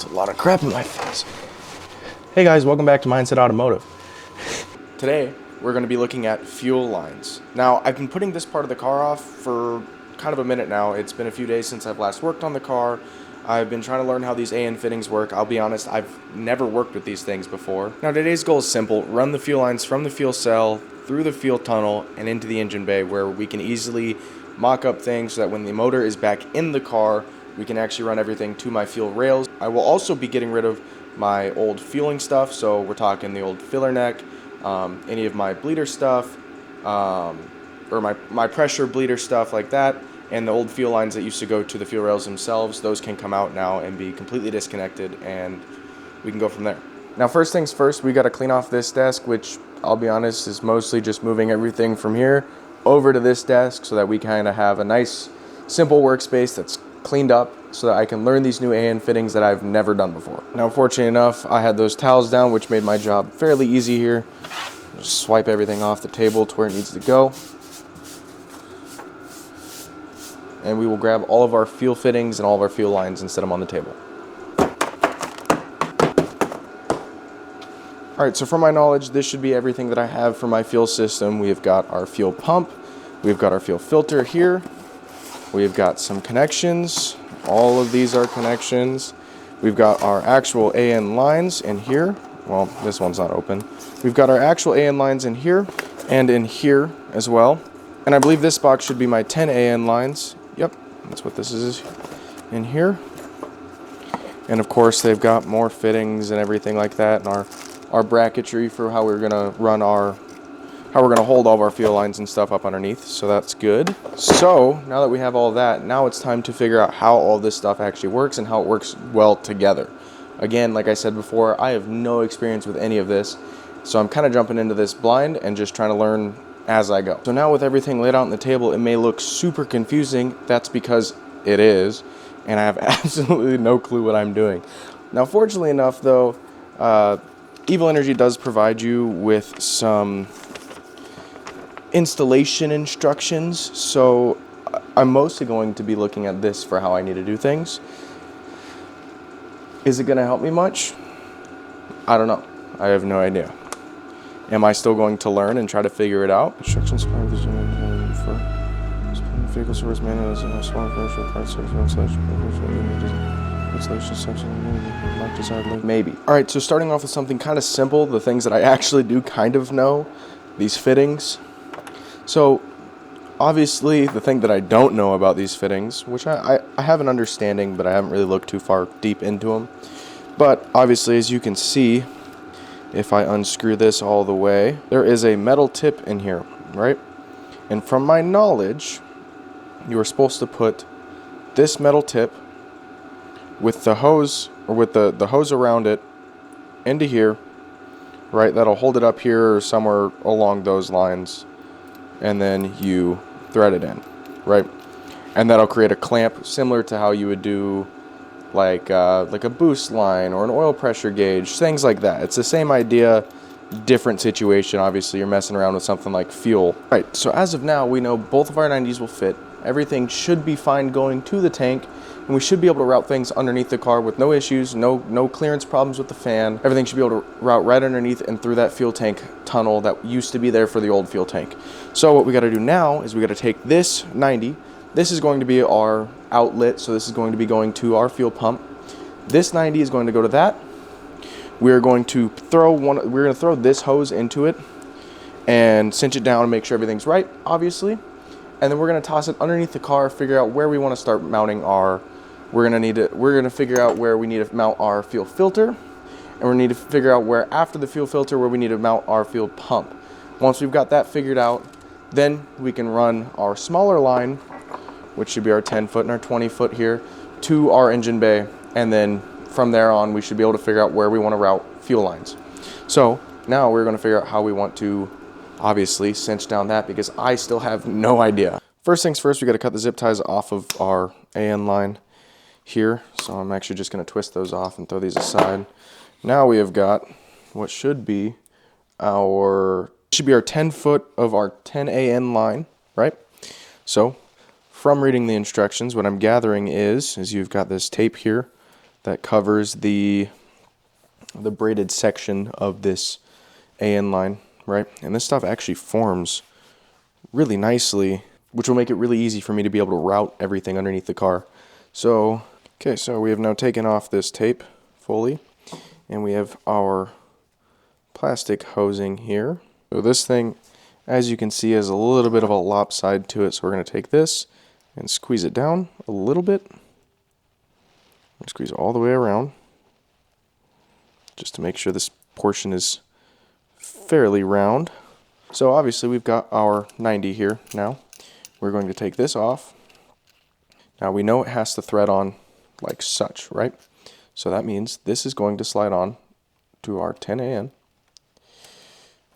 It's a lot of crap in my face. Hey guys, welcome back to Mindset Automotive. Today, we're going to be looking at fuel lines. Now, I've been putting this part of the car off for kind of a minute now. It's been a few days since I've last worked on the car. I've been trying to learn how these AN fittings work. I'll be honest, I've never worked with these things before. Now, today's goal is simple. Run the fuel lines from the fuel cell, through the fuel tunnel, and into the engine bay, where we can easily mock up things so that when the motor is back in the car, we can actually run everything to my fuel rails. I will also be getting rid of my old fueling stuff, so we're talking the old filler neck, any of my bleeder stuff, or my pressure bleeder stuff like that, and the old fuel lines that used to go to the fuel rails themselves. Those can come out now and be completely disconnected, and we can go from there. Now, first things first, we got to clean off this desk, which I'll be honest is mostly just moving everything from here over to this desk so that we kind of have a nice, simple workspace that's cleaned up so that I can learn these new AN fittings that I've never done before. Now, fortunately enough, I had those towels down, which made my job fairly easy here. Just swipe everything off the table to where it needs to go. And we will grab all of our fuel fittings and all of our fuel lines and set them on the table. Alright, so from my knowledge, this should be everything that I have for my fuel system. We have got our fuel pump, we've got our fuel filter here, we've got some connections, all of these are connections. We've got our actual AN lines in here. Well, this one's not open. We've got our actual AN lines in here and in here as well. And I believe this box should be my 10 AN lines. Yep, that's what this is in here. And of course, they've got more fittings and everything like that, and our bracketry for how we're gonna run how we're gonna hold all of our fuel lines and stuff up underneath. So that's good. So now that we have all that, now it's time to figure out how all this stuff actually works and how it works well together. Again, like I said before, I have no experience with any of this, so I'm kind of jumping into this blind and just trying to learn as I go. So now with everything laid out on the table, it may look super confusing. That's because it is, and I have absolutely no clue what I'm doing. Now, fortunately enough, though, Evil Energy does provide you with some installation instructions, so I'm mostly going to be looking at this for how I need to do things. Is it going to help me much? I don't know. I have no idea. Am I still going to learn and try to figure it out? Instructions for vehicle source manual is a small commercial parts installation section. Maybe. Alright, so starting off with something kind of simple, the things that I actually do kind of know, these fittings. So, obviously, the thing that I don't know about these fittings, which I have an understanding, but I haven't really looked too far deep into them. But, obviously, as you can see, if I unscrew this all the way, there is a metal tip in here, right? And from my knowledge, you are supposed to put this metal tip with the hose, or with the hose around it, into here, right? That'll hold it up here or somewhere along those lines. And then you thread it in, right? And that'll create a clamp similar to how you would do like a boost line or an oil pressure gauge, things like that. It's the same idea, different situation. Obviously, you're messing around with something like fuel. Right, so as of now, we know both of our 90s will fit. Everything should be fine going to the tank, and we should be able to route things underneath the car with no issues, no clearance problems with the fan. Everything should be able to route right underneath and through that fuel tank tunnel that used to be there for the old fuel tank. So what we got to do now is we got to take this 90. This is going to be our outlet, so this is going to be going to our fuel pump. This 90 is going to go to that. We're going to throw this hose into it and cinch it down and make sure everything's right, obviously. And then we're going to toss it underneath the car, figure out where we want to start mounting we're going to figure out where we need to mount our fuel filter, and we need to figure out where after the fuel filter where we need to mount our fuel pump. Once we've got that figured out, then we can run our smaller line, which should be our 10 foot and our 20 foot here, to our engine bay, and then from there on we should be able to figure out where we want to route fuel lines. So now we're going to figure out how we want to obviously cinch down that, because I still have no idea. First things first, we got to cut the zip ties off of our AN line here. So I'm actually just going to twist those off and throw these aside. Now we have got what should be our 10 foot of our 10 AN line, right? So from reading the instructions, what I'm gathering is you've got this tape here that covers the braided section of this AN line, right? And this stuff actually forms really nicely, which will make it really easy for me to be able to route everything underneath the car. So, okay, so we have now taken off this tape fully, and we have our plastic hosing here. So this thing, as you can see, has a little bit of a lopside to it, so we're going to take this and squeeze it down a little bit. Squeeze all the way around, just to make sure this portion is fairly round. So obviously we've got our 90 here now. We're going to take this off. Now we know it has to thread on like such, right? So that means this is going to slide on to our 10AN,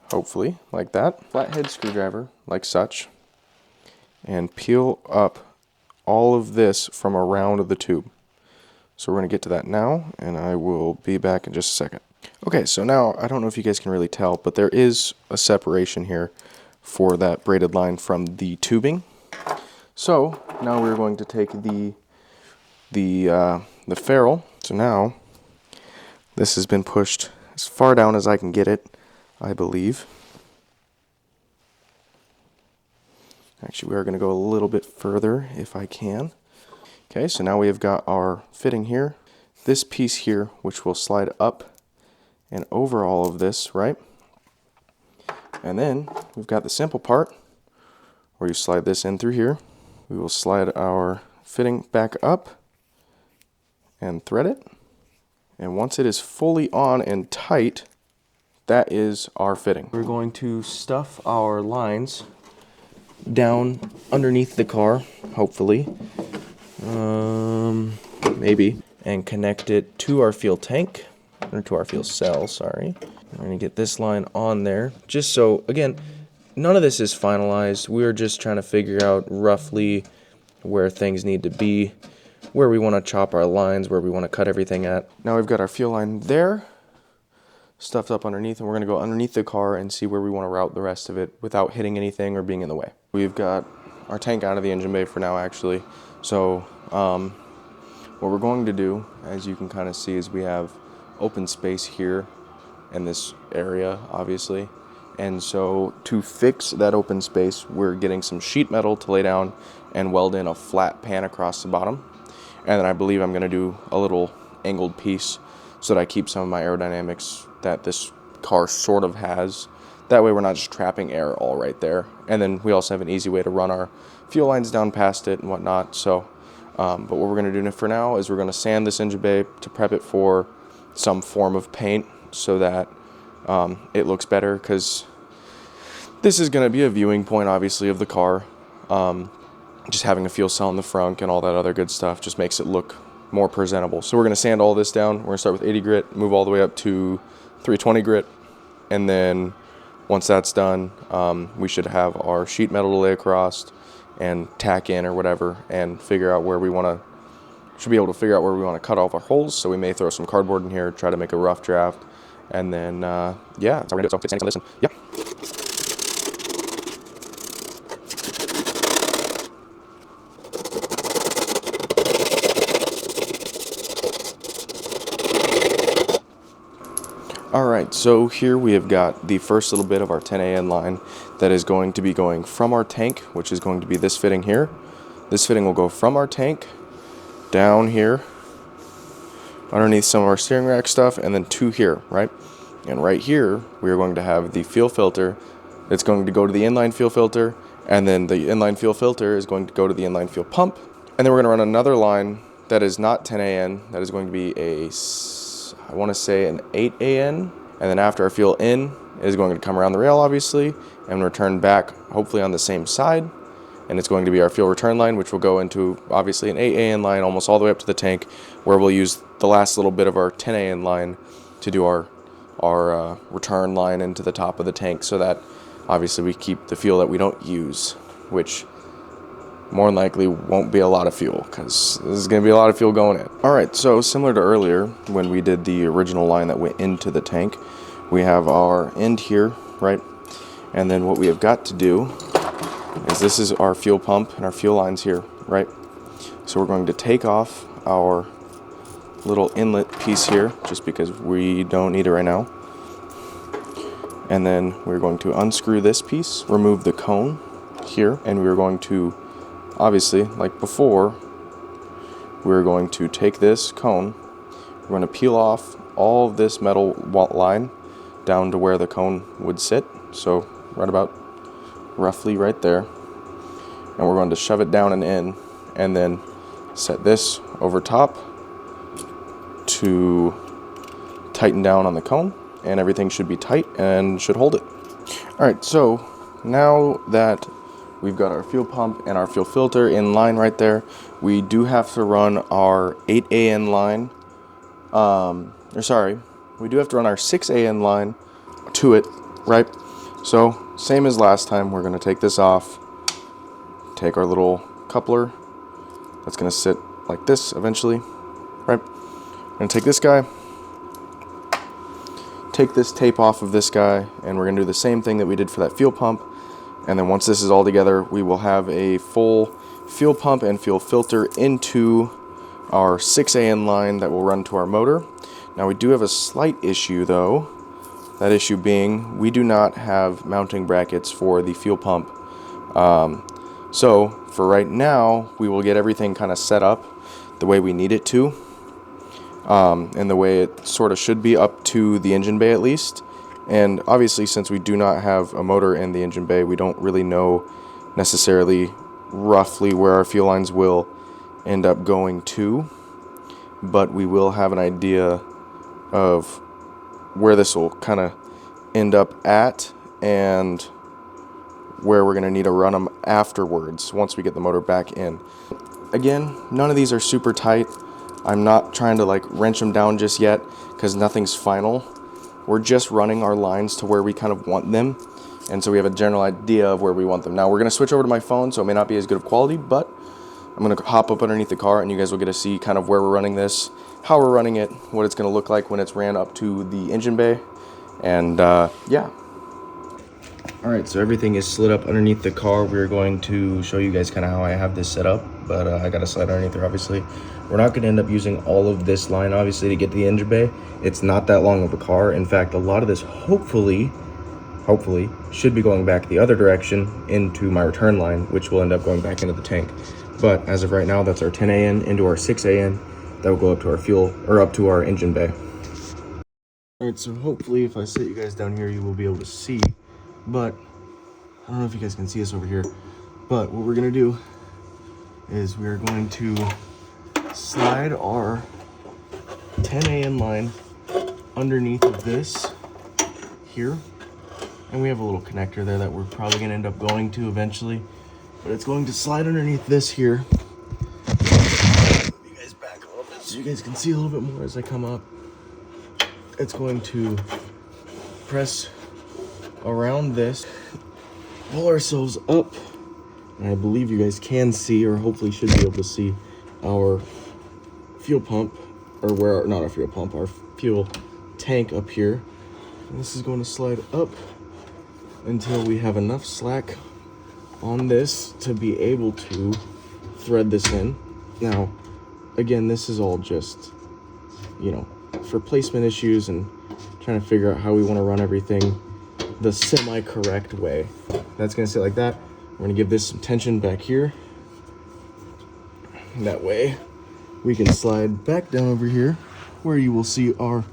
hopefully like that. Flathead screwdriver like such, and peel up all of this from around the tube. So we're going to get to that now, and I will be back in just a second. Okay, so now I don't know if you guys can really tell, but there is a separation here for that braided line from the tubing. So now we're going to take the ferrule. So now this has been pushed as far down as I can get it, I believe. Actually, we are going to go a little bit further if I can. Okay, so now we have got our fitting here. This piece here, which will slide up and over all of this, right? And then we've got the simple part where you slide this in through here. We will slide our fitting back up and thread it. And once it is fully on and tight, that is our fitting. We're going to stuff our lines down underneath the car, hopefully. Maybe, and connect it to our fuel tank, or to our fuel cell, sorry. I'm going to get this line on there, just so, again, none of this is finalized. We're just trying to figure out roughly where things need to be, where we want to chop our lines, where we want to cut everything at. Now we've got our fuel line there, stuffed up underneath, and we're going to go underneath the car and see where we want to route the rest of it without hitting anything or being in the way. We've got our tank out of the engine bay for now, actually. So what we're going to do, as you can kind of see, is we have open space here in this area, obviously. And so to fix that open space, we're getting some sheet metal to lay down and weld in a flat pan across the bottom. And then I believe I'm going to do a little angled piece so that I keep some of my aerodynamics that this car sort of has. That way we're not just trapping air all right there. And then we also have an easy way to run our fuel lines down past it and whatnot. So, but what we're going to do for now is we're going to sand this engine bay to prep it for some form of paint so that it looks better, because this is going to be a viewing point, obviously, of the car. Just having a fuel cell in the front and all that other good stuff just makes it look more presentable. So we're going to sand all this down. We're going to start with 80 grit, move all the way up to 320 grit, and then once that's done, we should have our sheet metal to lay across and tack in or whatever, and figure out where we want to, should be able to figure out where we want to cut off our holes. So we may throw some cardboard in here, try to make a rough draft, and then, yeah, that's how we're going to do it. So, listen, yeah. Alright, so here we have got the first little bit of our 10AN line that is going to be going from our tank, which is going to be this fitting here. This fitting will go from our tank down here, underneath some of our steering rack stuff, and then to here, right? And right here, we are going to have the fuel filter. It's going to go to the inline fuel filter, and then the inline fuel filter is going to go to the inline fuel pump. And then we're going to run another line that is not 10AN, that is going to be a, I want to say an 8AN, and then after our fuel in is going to come around the rail, obviously, and return back, hopefully on the same side, and it's going to be our fuel return line, which will go into, obviously, an 8AN line almost all the way up to the tank, where we'll use the last little bit of our 10AN line to do our return line into the top of the tank, so that, obviously, we keep the fuel that we don't use, which more than likely won't be a lot of fuel, because this is going to be a lot of fuel going in. Alright, so similar to earlier, when we did the original line that went into the tank, we have our end here, right? And then what we have got to do is, this is our fuel pump and our fuel lines here, right? So we're going to take off our little inlet piece here, just because we don't need it right now. And then we're going to unscrew this piece, remove the cone here, and we're going to, obviously, like before, we're going to take this cone, we're going to peel off all of this metal line down to where the cone would sit, so right about roughly right there, and we're going to shove it down and in, and then set this over top to tighten down on the cone, and everything should be tight and should hold it. Alright, so now that we've got our fuel pump and our fuel filter in line right there, we do have to run our 8AN line, we do have to run our 6AN line to it, right? So, same as last time, we're going to take this off, take our little coupler, that's going to sit like this eventually, right? We're going to take this guy, take this tape off of this guy, and we're going to do the same thing that we did for that fuel pump. And then once this is all together, we will have a full fuel pump and fuel filter into our 6AN line that will run to our motor. Now we do have a slight issue though, that issue being we do not have mounting brackets for the fuel pump. So for right now, we will get everything kind of set up the way we need it to, and the way it sort of should be up to the engine bay at least. And obviously, since we do not have a motor in the engine bay, we don't really know necessarily roughly where our fuel lines will end up going to, but we will have an idea of where this will kind of end up at and where we're going to need to run them afterwards once we get the motor back in. Again, none of these are super tight. I'm not trying to like wrench them down just yet because nothing's final. We're just running our lines to where we kind of want them, and so we have a general idea of where we want them. Now we're going to switch over to my phone, so it may not be as good of quality, but I'm going to hop up underneath the car and you guys will get to see kind of where we're running this, how we're running it, what it's going to look like when it's ran up to the engine bay, and yeah. Alright, so everything is slid up underneath the car. We're going to show you guys kind of how I have this set up, but I got to slide underneath there obviously. We're not going to end up using all of this line obviously to get to the engine bay. It's not that long of a car. In fact, a lot of this hopefully should be going back the other direction into my return line, which will end up going back into the tank. But as of right now, that's our 10AN into our 6AN. That will go up to our fuel, or up to our engine bay. Alright, so hopefully if I sit you guys down here, you will be able to see. But I don't know if you guys can see us over here. But what we're going to do is we're going to slide our 10AN line underneath of this here. And we have a little connector there that we're probably going to end up going to eventually. But it's going to slide underneath this here. Move you guys back a little bit so you guys can see a little bit more as I come up. It's going to press around this, pull ourselves up, and I believe you guys can see, or hopefully should be able to see, our fuel pump, or where, not our fuel pump, our fuel tank up here. And this is going to slide up until we have enough slack on this to be able to thread this in. Now, again, this is all just, you know, for placement issues and trying to figure out how we want to run everything the semi-correct way. That's going to sit like that. We're going to give this some tension back here. That way we can slide back down over here where you will see our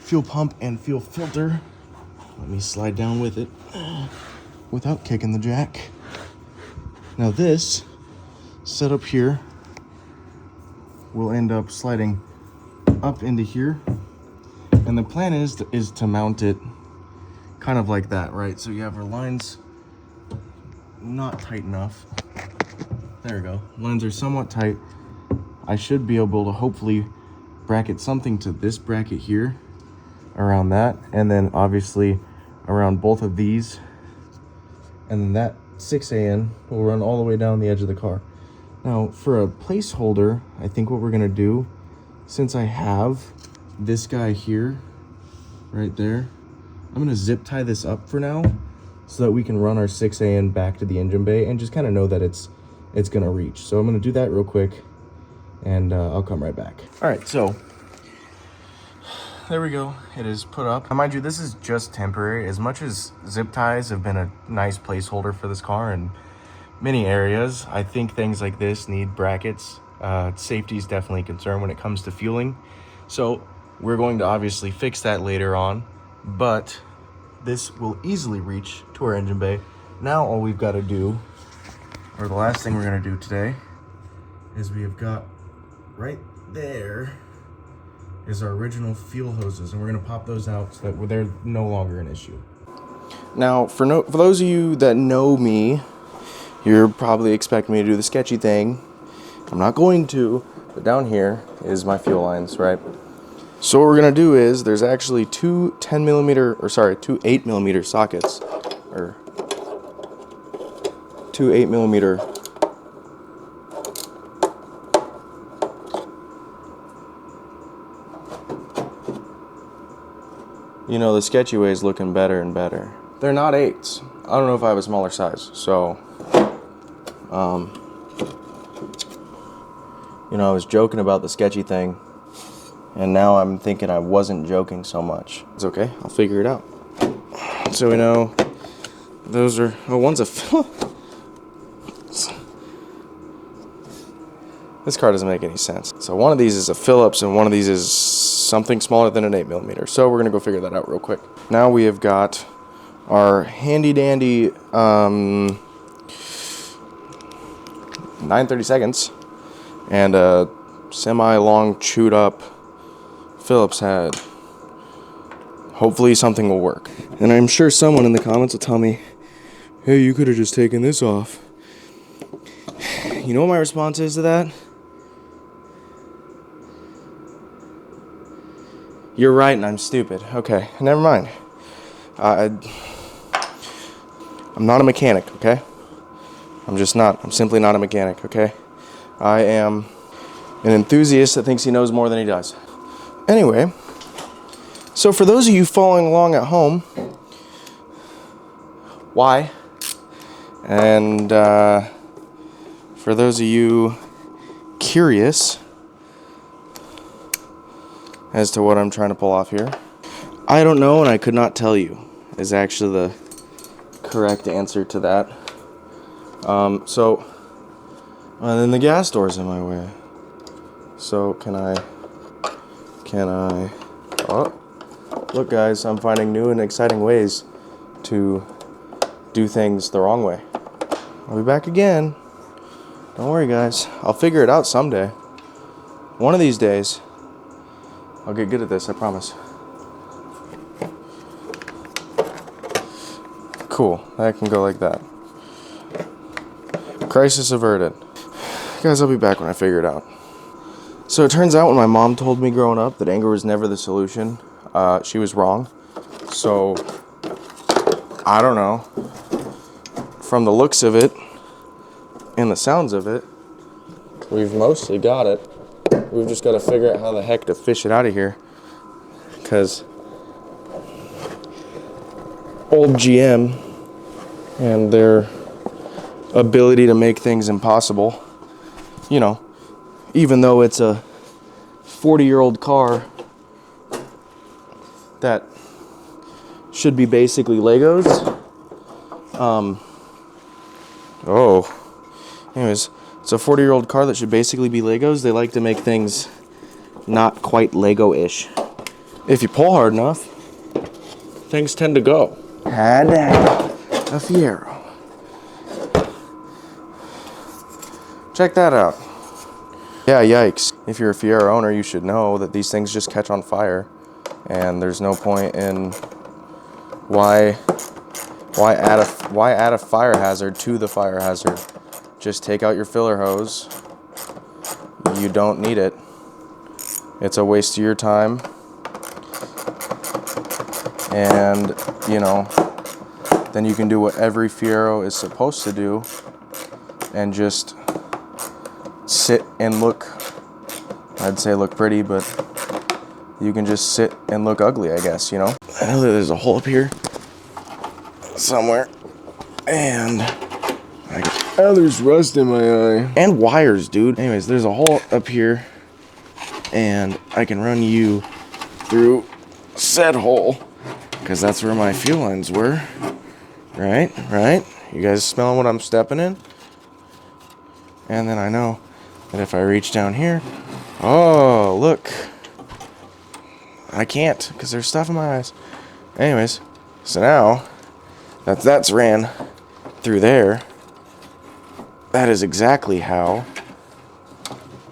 fuel pump and fuel filter. Let me slide down with it without kicking the jack. Now this setup here will end up sliding up into here, and the plan is to mount it kind of like that, right? So you have our lines not tight enough. There we go. Lines are somewhat tight. I should be able to hopefully bracket something to this bracket here around that, and then obviously around both of these, and then that 6AN will run all the way down the edge of the car. Now for a placeholder, I think what we're gonna do, since I have this guy here right there, I'm gonna zip tie this up for now so that we can run our 6AN back to the engine bay and just kind of know that it's gonna reach. So I'm gonna do that real quick, and I'll come right back. All right, so there we go. It is put up. Now, mind you, this is just temporary. As much as zip ties have been a nice placeholder for this car in many areas, I think things like this need brackets. Safety is definitely a concern when it comes to fueling. So we're going to obviously fix that later on, but this will easily reach to our engine bay. Now all we've got to do, or the last thing we're going to do today, is we have got right there is our original fuel hoses, and we're going to pop those out so that they're no longer an issue. Now, for those of you that know me, you're probably expecting me to do the sketcy thing. I'm not going to, but down here is my fuel lines, right? So what we're going to do is there's actually two 8mm sockets, or two 8mm you know, the sketchy way is looking better and better. They're not 8s. I don't know if I have a smaller size, so you know, I was joking about the sketchy thing, and now I'm thinking I wasn't joking so much. It's okay, I'll figure it out. So we know those are, oh, one's a Phillips. This car doesn't make any sense. So one of these is a Phillips and one of these is something smaller than an 8mm. So we're gonna go figure that out real quick. Now we have got our handy dandy 9/32 and a semi-long chewed up Phillips head. Hopefully something will work. And I'm sure someone in the comments will tell me, hey, you could have just taken this off. You know what my response is to that? You're right and I'm stupid. Okay, never mind. I'm not a mechanic, okay? I'm just not. I'm simply not a mechanic, okay? I am an enthusiast that thinks he knows more than he does. Anyway, so for those of you following along at home, why? And for those of you curious as to what I'm trying to pull off here, I don't know and I could not tell you is actually the correct answer to that. And then the gas door's in my way. So can I, oh, look guys, I'm finding new and exciting ways to do things the wrong way. I'll be back again. Don't worry guys, I'll figure it out someday. One of these days, I'll get good at this, I promise. Cool, that can go like that. Crisis averted. Guys, I'll be back when I figure it out. So it turns out when my mom told me growing up that anger was never the solution, she was wrong. So, I don't know. From the looks of it and the sounds of it, we've mostly got it. We've just got to figure out how the heck to fish it out of here. Because old GM and their ability to make things impossible, you know, even though it's a 40-year-old car that should be basically Legos. Anyways, it's a 40-year-old car that should basically be Legos. They like to make things not quite Lego-ish. If you pull hard enough, things tend to go. Had to have a Fiero. Check that out. Yeah, yikes. If you're a Fiero owner, you should know that these things just catch on fire. And there's no point in why add a fire hazard to the fire hazard. Just take out your filler hose. You don't need it. It's a waste of your time. And, you know, then you can do what every Fiero is supposed to do and just sit and look, I'd say look pretty, but you can just sit and look ugly, I guess, you know? I know that there's a hole up here somewhere, and there's rust in my eye. And wires, dude. Anyways, there's a hole up here, and I can run you through said hole, because that's where my fuel lines were. Right? You guys smelling what I'm stepping in? And then I know that if I reach down here, oh, look. I can't, because there's stuff in my eyes. Anyways, so now that's ran through there. That is exactly how.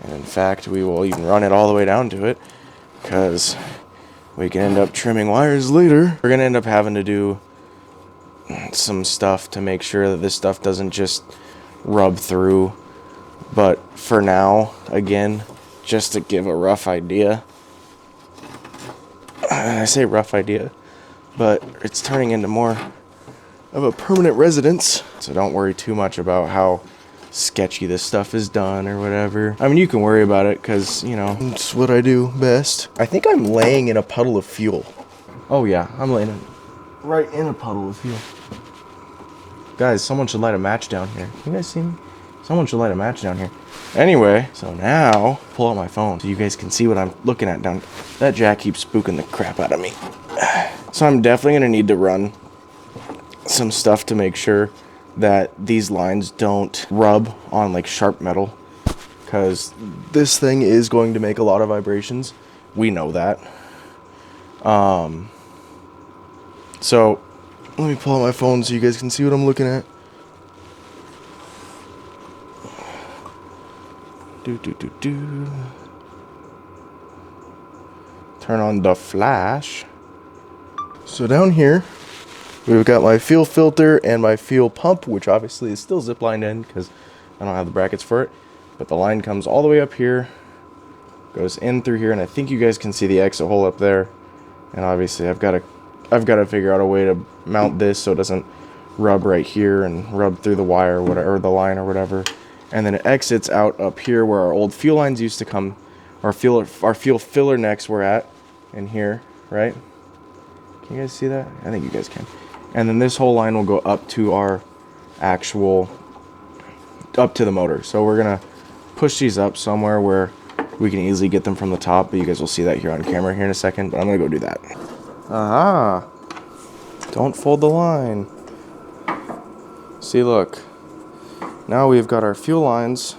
And in fact, we will even run it all the way down to it, because we can end up trimming wires later. We're going to end up having to do some stuff to make sure that this stuff doesn't just rub through. But for now, again, just to give a rough idea. I say rough idea, but it's turning into more of a permanent residence. So don't worry too much about how sketchy this stuff is done or whatever. I mean, you can worry about it because, you know, it's what I do best. I think I'm laying in a puddle of fuel. Oh yeah, I'm laying right in a puddle of fuel. Guys, someone should light a match down here. You guys see me? Someone should light a match down here. Anyway, so now, pull out my phone so you guys can see what I'm looking at down. That jack keeps spooking the crap out of me. So I'm definitely going to need to run some stuff to make sure that these lines don't rub on like sharp metal. Because this thing is going to make a lot of vibrations. We know that. So, let me pull out my phone so you guys can see what I'm looking at. Turn on the flash. So down here, we've got my fuel filter and my fuel pump, which obviously is still zip lined in because I don't have the brackets for it. But the line comes all the way up here, goes in through here, and I think you guys can see the exit hole up there. And obviously I've got to figure out a way to mount this so it doesn't rub right here and rub through the wire or whatever, or the line or whatever. And then it exits out up here where our old fuel lines used to come. Our fuel filler necks were at in here, right? Can you guys see that? I think you guys can. And then this whole line will go up to our actual, up to the motor. So we're gonna push these up somewhere where we can easily get them from the top, but you guys will see that here on camera here in a second, but I'm gonna go do that. Aha! Don't fold the line. See, look. Now we've got our fuel lines,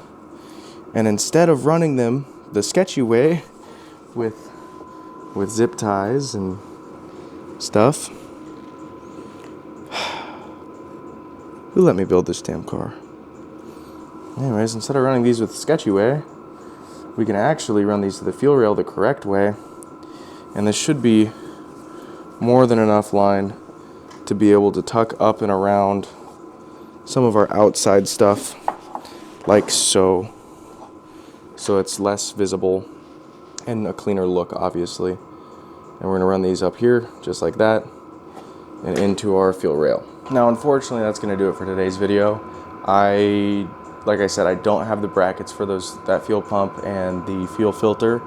and instead of running them the sketchy way with zip ties and stuff, who let me build this damn car? Anyways, instead of running these with the sketchy way, we can actually run these to the fuel rail the correct way, and this should be more than enough line to be able to tuck up and around some of our outside stuff, like so it's less visible and a cleaner look, obviously. And we're gonna run these up here just like that and into our fuel rail. Now unfortunately that's gonna do it for today's video. Like I said, I don't have the brackets for that fuel pump and the fuel filter,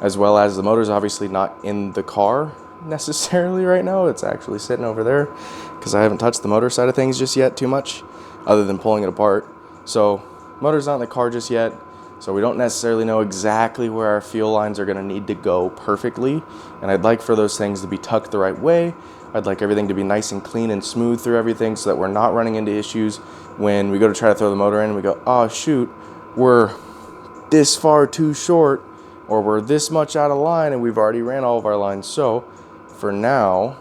as well as the motor's obviously not in the car necessarily right now. It's actually sitting over there because I haven't touched the motor side of things just yet too much, other than pulling it apart. So motor's not in the car just yet, so we don't necessarily know exactly where our fuel lines are going to need to go perfectly, and I'd like for those things to be tucked the right way. I'd like everything to be nice and clean and smooth through everything so that we're not running into issues when we go to try to throw the motor in and we go, oh shoot, we're this far too short, or we're this much out of line and we've already ran all of our lines. So for now,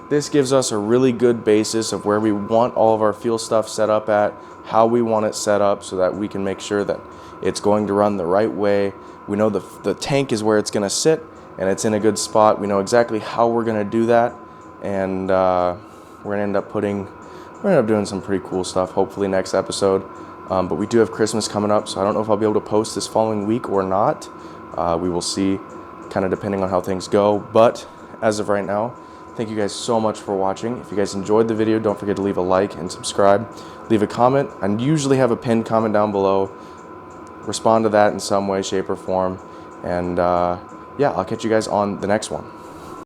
this gives us a really good basis of where we want all of our fuel stuff set up at, how we want it set up so that we can make sure that it's going to run the right way. We know the tank is where it's going to sit and it's in a good spot. We know exactly how we're going to do that, and we're going to end up doing some pretty cool stuff hopefully next episode. But we do have Christmas coming up, so I don't know if I'll be able to post this following week or not. We will see, kind of depending on how things go. But as of right now, thank you guys so much for watching. If you guys enjoyed the video, don't forget to leave a like and subscribe. Leave a comment. I usually have a pinned comment down below. Respond to that in some way, shape, or form. And yeah, I'll catch you guys on the next one.